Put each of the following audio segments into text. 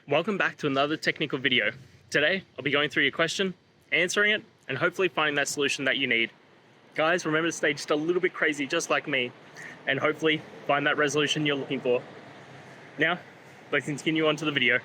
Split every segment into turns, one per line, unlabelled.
Welcome back to another technical video. Today, I'll be going through your question, answering it, and hopefully finding that solution that you need. Guys, remember to stay just a little bit crazy, just like me, and hopefully find that resolution you're looking for. Now, let's continue on to the video.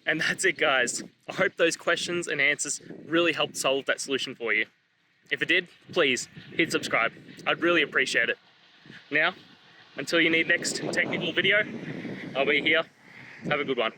And that's it, guys. I hope those questions and answers really helped solve that solution for you. If it did, please hit subscribe. I'd really appreciate it. Now, until you need next technical video, I'll be here. Have a good one.